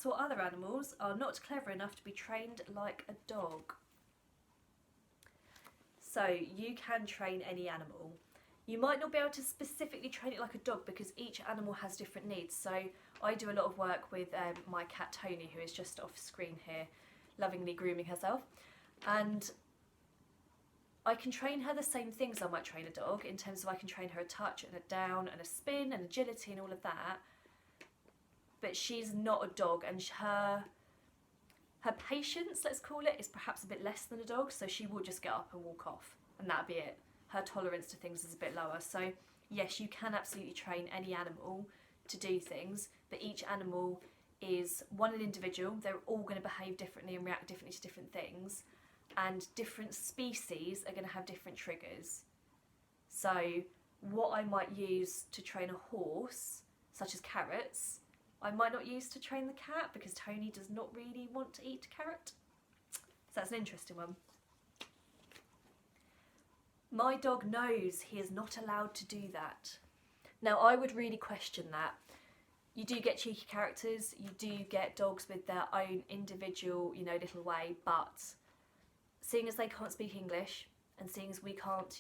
cats or other animals are not clever enough to be trained like a dog. So you can train any animal. You might not be able to specifically train it like a dog because each animal has different needs. So I do a lot of work with my cat Tony, who is just off screen here, lovingly grooming herself. And I can train her the same things I might train a dog, in terms of I can train her a touch and a down and a spin and agility and all of that. But she's not a dog, and her patience, let's call it, is perhaps a bit less than a dog, so she will just get up and walk off, and that'd be it. Her tolerance to things is a bit lower. So yes, you can absolutely train any animal to do things, but each animal is an individual. They're all going to behave differently and react differently to different things, and different species are going to have different triggers. So what I might use to train a horse, such as carrots, I might not use to train the cat, because Tony does not really want to eat carrot. So that's an interesting one. My dog knows he is not allowed to do that. Now, I would really question that. You do get cheeky characters, you do get dogs with their own individual, little way, but seeing as they can't speak English, and seeing as we can't,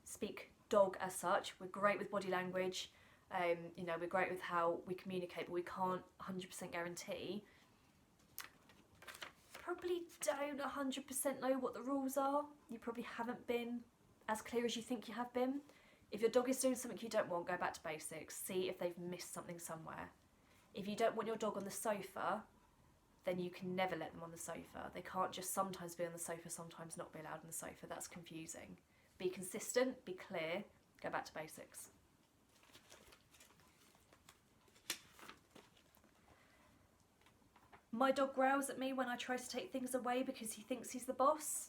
speak dog as such, we're great with body language, we're great with how we communicate, but we can't 100% guarantee. Probably don't 100% know what the rules are. You probably haven't been as clear as you think you have been. If your dog is doing something you don't want, go back to basics. See if they've missed something somewhere. If you don't want your dog on the sofa, then you can never let them on the sofa. They can't just sometimes be on the sofa, sometimes not be allowed on the sofa. That's confusing. Be consistent, be clear, go back to basics. My dog growls at me when I try to take things away because he thinks he's the boss.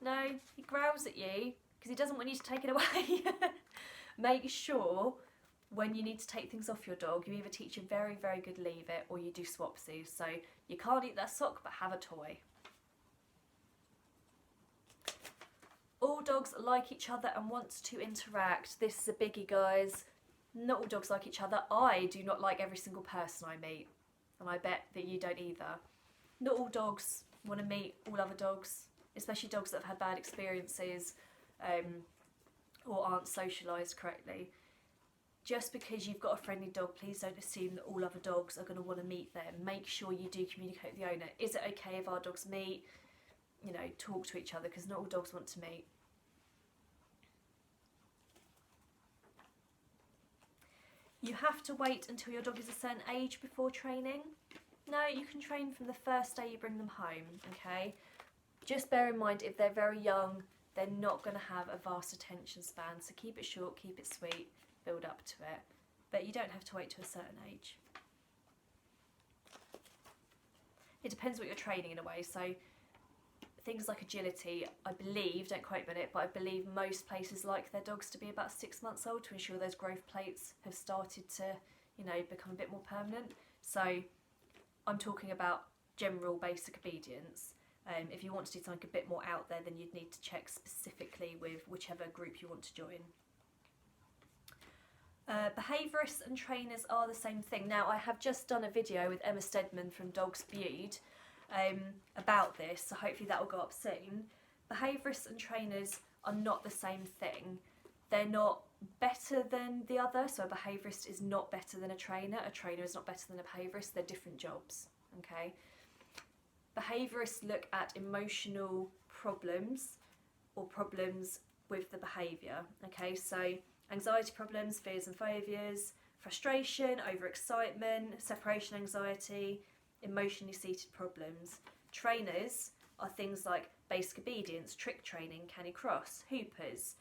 No, he growls at you because he doesn't want you to take it away. Make sure when you need to take things off your dog, you either teach a very, very good leave it, or you do swapsies. So you can't eat that sock, but have a toy. All dogs like each other and want to interact. This is a biggie, guys. Not all dogs like each other. I do not like every single person I meet, and I bet that you don't either. Not all dogs want to meet all other dogs, especially dogs that have had bad experiences or aren't socialised correctly. Just because you've got a friendly dog, please don't assume that all other dogs are going to want to meet them. Make sure you do communicate with the owner. Is it okay if our dogs meet? Talk to each other, because not all dogs want to meet. You have to wait until your dog is a certain age before training. No, you can train from the first day you bring them home, okay? Just bear in mind, if they're very young, they're not going to have a vast attention span, so keep it short, keep it sweet, build up to it. But you don't have to wait to a certain age. It depends what you're training in a way, so things like agility, I believe, don't quote me on it, but I believe most places like their dogs to be about 6 months old to ensure those growth plates have started to, become a bit more permanent. So I'm talking about general basic obedience. If you want to do something a bit more out there, then you'd need to check specifically with whichever group you want to join. Behaviourists and trainers are the same thing. Now, I have just done a video with Emma Stedman from Dogs Viewed about this, so hopefully that will go up soon. Behaviourists and trainers are not the same thing. They're not better than the other, so a behaviourist is not better than a trainer is not better than a behaviourist. They're different jobs, okay? Behaviourists look at emotional problems or problems with the behaviour, okay? So anxiety problems, fears and phobias, frustration, overexcitement, separation anxiety, emotionally seated problems. Trainers are things like basic obedience, trick training, canny cross, hoopers,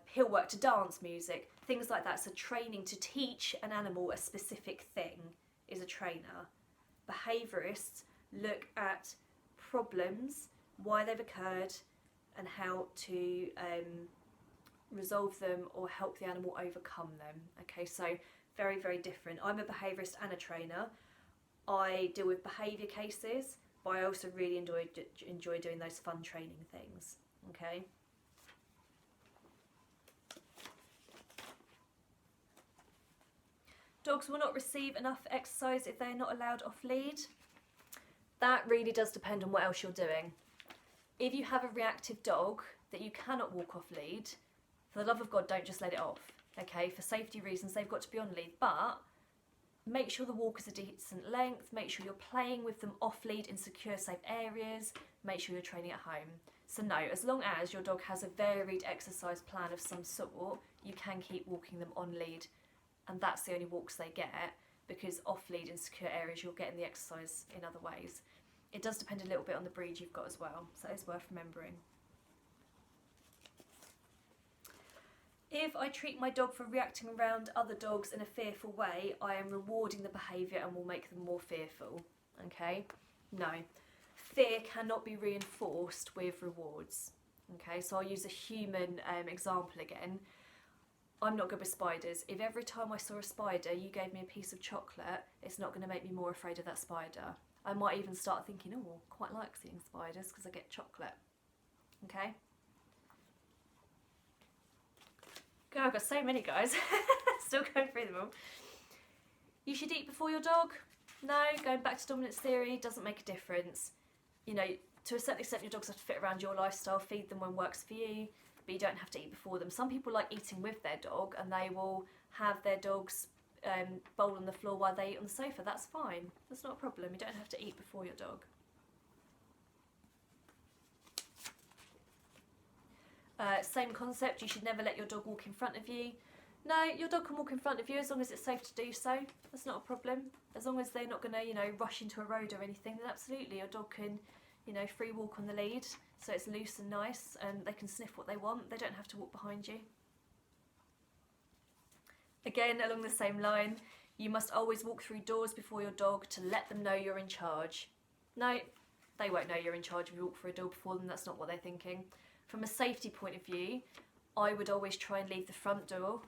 hill work to dance music, things like that. So training to teach an animal a specific thing is a trainer. Behaviourists look at problems, why they've occurred, and how to resolve them or help the animal overcome them. Okay, so very, very different. I'm a behaviourist and a trainer. I deal with behaviour cases, but I also really enjoy doing those fun training things. Okay. Dogs will not receive enough exercise if they're not allowed off lead. That really does depend on what else you're doing. If you have a reactive dog that you cannot walk off lead, for the love of God, don't just let it off. Okay, for safety reasons, they've got to be on lead, but make sure the walk is a decent length, make sure you're playing with them off lead in secure, safe areas, make sure you're training at home. So no, as long as your dog has a varied exercise plan of some sort, you can keep walking them on lead, and that's the only walks they get, because off lead in secure areas you're getting the exercise in other ways. It does depend a little bit on the breed you've got as well, so it's worth remembering. If I treat my dog for reacting around other dogs in a fearful way, I am rewarding the behaviour and will make them more fearful. Okay? No. Fear cannot be reinforced with rewards. Okay, so I'll use a human example again. I'm not good with spiders. If every time I saw a spider you gave me a piece of chocolate, it's not going to make me more afraid of that spider. I might even start thinking, oh, I quite like seeing spiders because I get chocolate. Okay? God, I've got so many, guys. Still going through them all. You should eat before your dog. No, going back to dominance theory doesn't make a difference. You know, to a certain extent your dogs have to fit around your lifestyle, feed them when works for you, but you don't have to eat before them. Some people like eating with their dog and they will have their dogs bowl on the floor while they eat on the sofa. That's fine. That's not a problem. You don't have to eat before your dog. Same concept, you should never let your dog walk in front of you. No, your dog can walk in front of you as long as it's safe to do so. That's not a problem. As long as they're not going to, you know, rush into a road or anything, then absolutely your dog can, you know, free walk on the lead, so it's loose and nice and they can sniff what they want. They don't have to walk behind you. Again, along the same line, you must always walk through doors before your dog to let them know you're in charge. No, they won't know you're in charge if you walk through a door before them. That's not what they're thinking. From a safety point of view, I would always try and leave the front door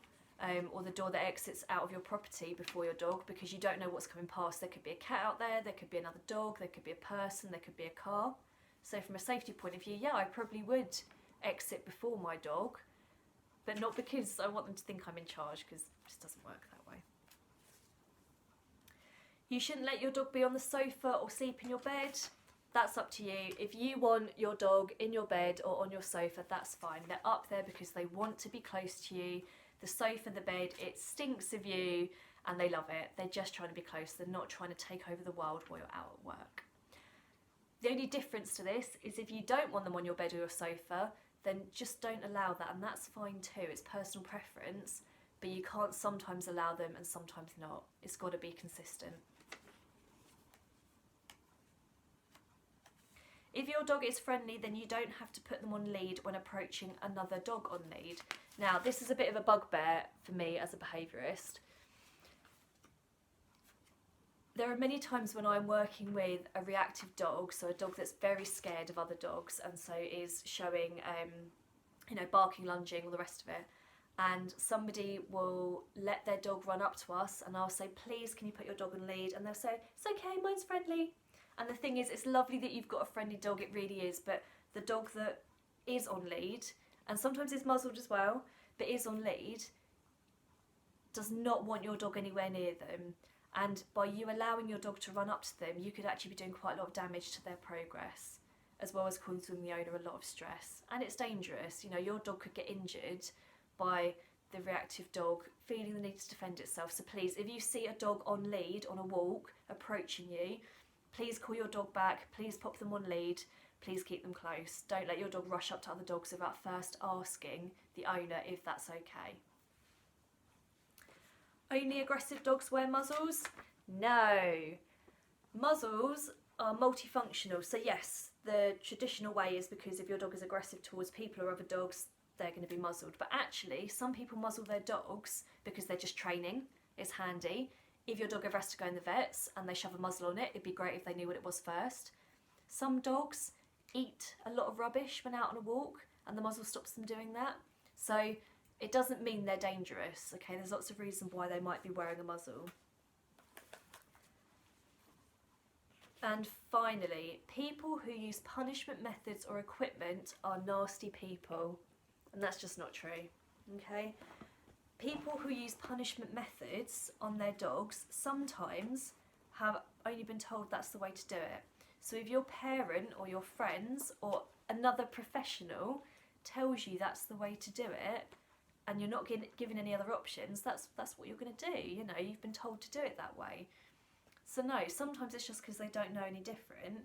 or the door that exits out of your property before your dog, because you don't know what's coming past. There could be a cat out there could be another dog, there could be a person, there could be a car. So from a safety point of view, yeah, I probably would exit before my dog, but not because I want them to think I'm in charge, because it just doesn't work that way. You shouldn't let your dog be on the sofa or sleep in your bed. That's up to you. If you want your dog in your bed or on your sofa, that's fine. They're up there because they want to be close to you. The sofa, the bed, it stinks of you and they love it. They're just trying to be close. They're not trying to take over the world while you're out at work. The only difference to this is if you don't want them on your bed or your sofa, then just don't allow that, and that's fine too. It's personal preference, but you can't sometimes allow them and sometimes not. It's got to be consistent. If your dog is friendly, then you don't have to put them on lead when approaching another dog on lead. Now, this is a bit of a bugbear for me as a behaviourist. There are many times when I'm working with a reactive dog, so a dog that's very scared of other dogs and so is showing, you know, barking, lunging, all the rest of it. And somebody will let their dog run up to us and I'll say, please, can you put your dog on lead? And they'll say, it's okay, mine's friendly. And the thing is, it's lovely that you've got a friendly dog, it really is, but the dog that is on lead, and sometimes is muzzled as well, but is on lead, does not want your dog anywhere near them. And by you allowing your dog to run up to them, you could actually be doing quite a lot of damage to their progress, as well as causing the owner a lot of stress. And it's dangerous, you know, your dog could get injured by the reactive dog feeling the need to defend itself. So please, if you see a dog on lead, on a walk, approaching you, please call your dog back, please pop them on lead, please keep them close. Don't let your dog rush up to other dogs without first asking the owner if that's okay. Only aggressive dogs wear muzzles? No. Muzzles are multifunctional. So yes, the traditional way is because if your dog is aggressive towards people or other dogs, they're going to be muzzled. But actually, some people muzzle their dogs because they're just training. It's handy. If your dog ever has to go in the vets and they shove a muzzle on it, it'd be great if they knew what it was first. Some dogs eat a lot of rubbish when out on a walk and the muzzle stops them doing that. So it doesn't mean they're dangerous, okay? There's lots of reasons why they might be wearing a muzzle. And finally, people who use punishment methods or equipment are nasty people. And that's just not true, okay? people who use punishment methods on their dogs sometimes have only been told that's the way to do it. So if your parent or your friends or another professional tells you that's the way to do it, and you're not given any other options, that's what you're going to do. You know, you've been told to do it that way. So no, sometimes it's just because they don't know any different.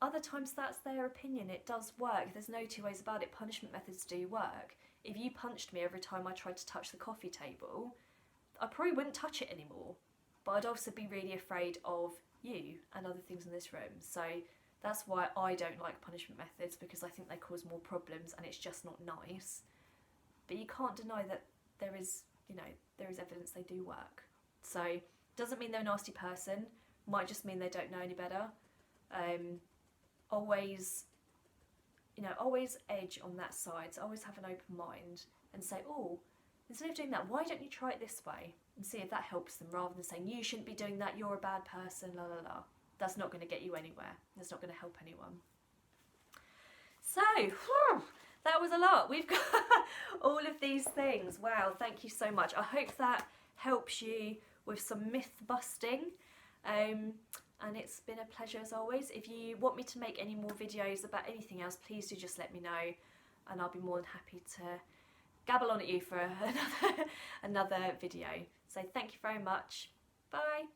Other times that's their opinion. It does work. There's no two ways about it. Punishment methods do work. If you punched me every time I tried to touch the coffee table, I probably wouldn't touch it anymore. But I'd also be really afraid of you and other things in this room. So that's why I don't like punishment methods, because I think they cause more problems and it's just not nice. But you can't deny that there is evidence they do work. So doesn't mean they're a nasty person, might just mean they don't know any better. Always edge on that side, so always have an open mind and say, oh, instead of doing that, why don't you try it this way, and see if that helps them, rather than saying you shouldn't be doing that, you're a bad person, la la la. That's not going to get you anywhere. That's not going to help anyone. So, that was a lot. We've got all of these things. Wow, thank you so much. I hope that helps you with some myth busting. And it's been a pleasure as always. If you want me to make any more videos about anything else, please do just let me know, and I'll be more than happy to gabble on at you for another video. So thank you very much. Bye.